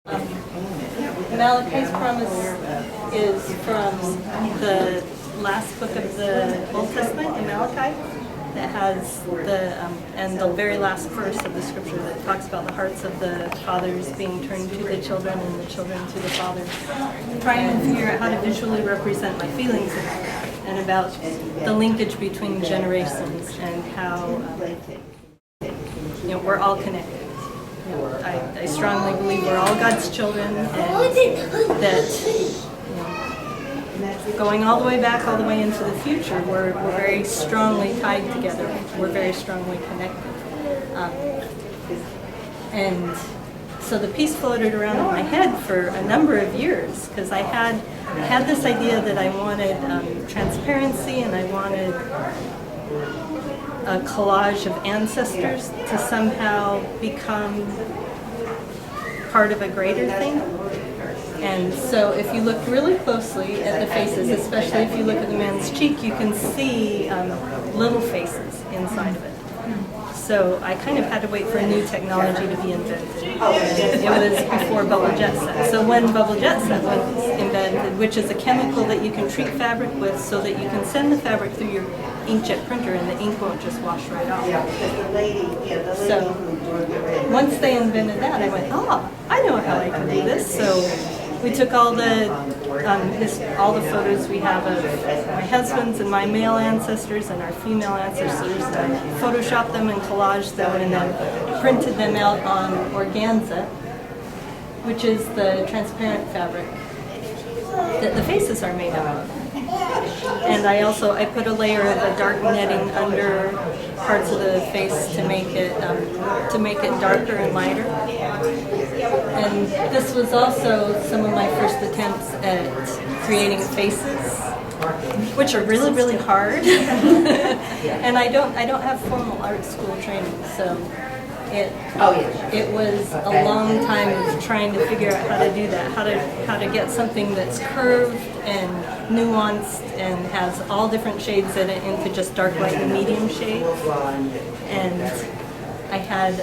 Malachi's promise is from the last book of the Old Testament in Malachi that has and the very last verse of the scripture that talks about the hearts of the fathers being turned to the children and the children to the fathers. Trying to figure out how to visually represent my feelings about that and about the linkage between generations and how we're all connected. I strongly believe we're all God's children, and that going all the way back, all the way into the future, we're very strongly tied together. We're very strongly connected. And so the piece floated around in my head for a number of years because I had this idea that I wanted transparency, and I wanted a collage of ancestors to somehow become part of a greater thing. And so if you look really closely at the faces, especially if you look at the man's cheek, you can see little faces inside of it. So I kind of had to wait for a new technology to be invented. It was before bubble jet set. So when bubble jet set was invented, which is a chemical that you can treat fabric with so that you can send the fabric through your inkjet printer and the ink won't just wash right off. So once they invented that, I went, I know how I can do this. So we took all the photos we have of my husband's and my male ancestors and our female ancestors, and photoshopped them and collaged them, and then printed them out on organza, which is the transparent fabric that the faces are made out of. And I put a layer of a dark netting under parts of the face to make it darker and lighter. And this was also some of my first attempts at creating faces, which are really, really hard. And I don't have formal art school training, so it was a long time of trying to figure out how to do that, how to get something that's curved and nuanced and has all different shades in it into just dark, light, and medium shades. And I had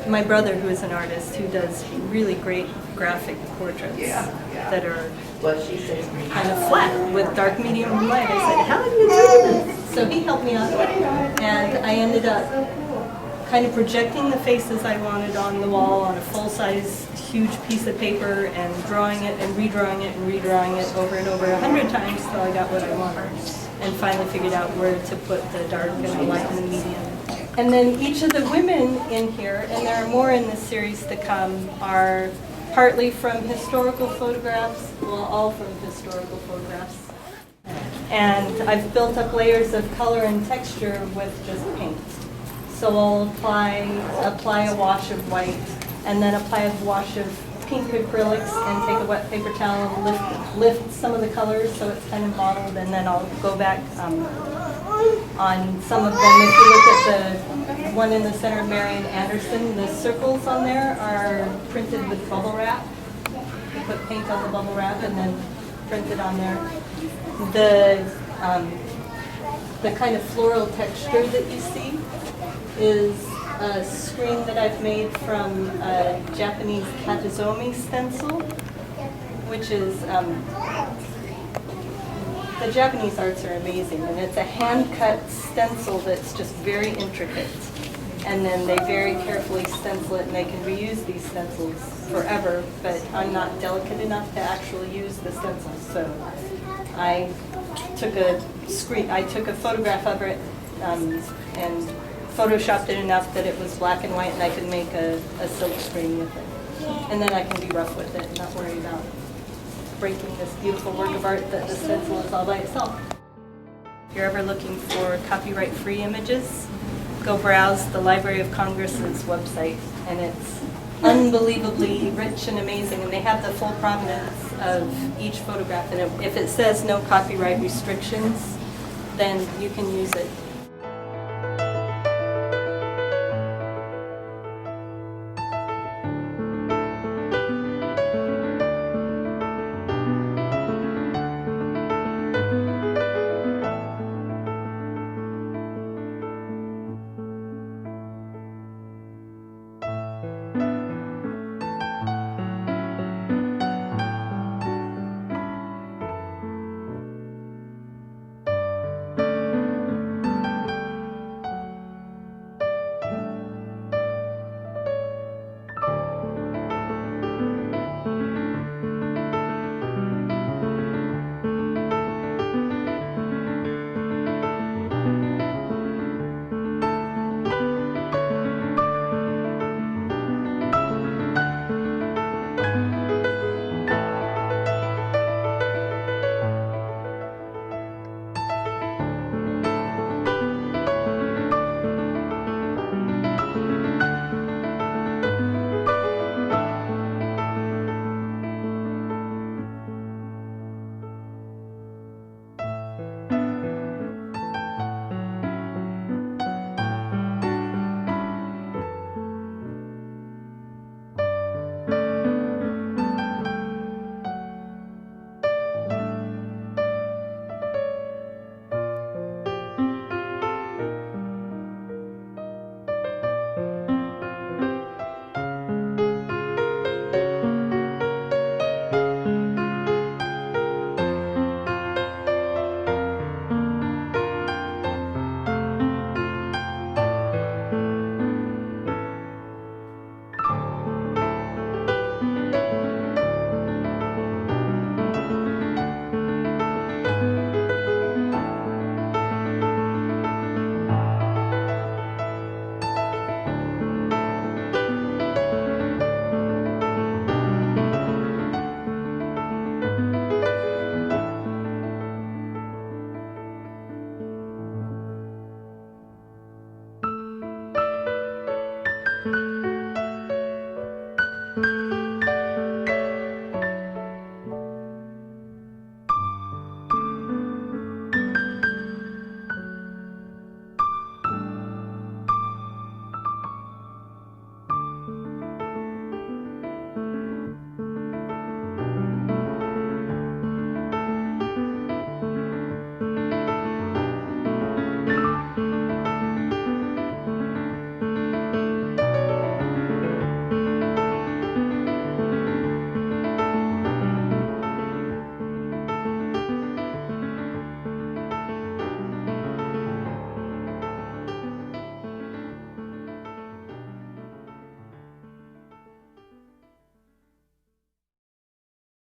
my brother, who is an artist, who does really great graphic portraits that are kind of flat with dark, medium, and light. I said, how do you do this? So he helped me out, and I ended up kind of projecting the faces I wanted on the wall on a full-size, huge piece of paper and drawing it and redrawing it and redrawing it over and over 100 times till I got what I wanted, and finally figured out where to put the dark and the light and the medium. And then each of the women in here, and there are more in this series to come, are partly from historical photographs, well, all from historical photographs. And I've built up layers of color and texture with just paint. So I'll apply a wash of white, and then apply a wash of pink acrylics, and take a wet paper towel and lift some of the colors so it's kind of mottled, and then I'll go back on some of them. If you look at the one in the center of Marian Anderson, the circles on there are printed with bubble wrap. You put paint on the bubble wrap and then print it on there. The kind of floral texture that you see is a screen that I've made from a Japanese katazomi stencil, which is, the Japanese arts are amazing, and it's a hand-cut stencil that's just very intricate. And then they very carefully stencil it, and they can reuse these stencils forever, but I'm not delicate enough to actually use the stencils. So I took a photograph of it and photoshopped it enough that it was black and white, and I could make a silk screen with it. And then I can be rough with it and not worry about breaking this beautiful work of art that the stencil is all by itself. If you're ever looking for copyright-free images, go browse the Library of Congress's website, and it's unbelievably rich and amazing, and they have the full provenance of each photograph, and if it says no copyright restrictions, then you can use it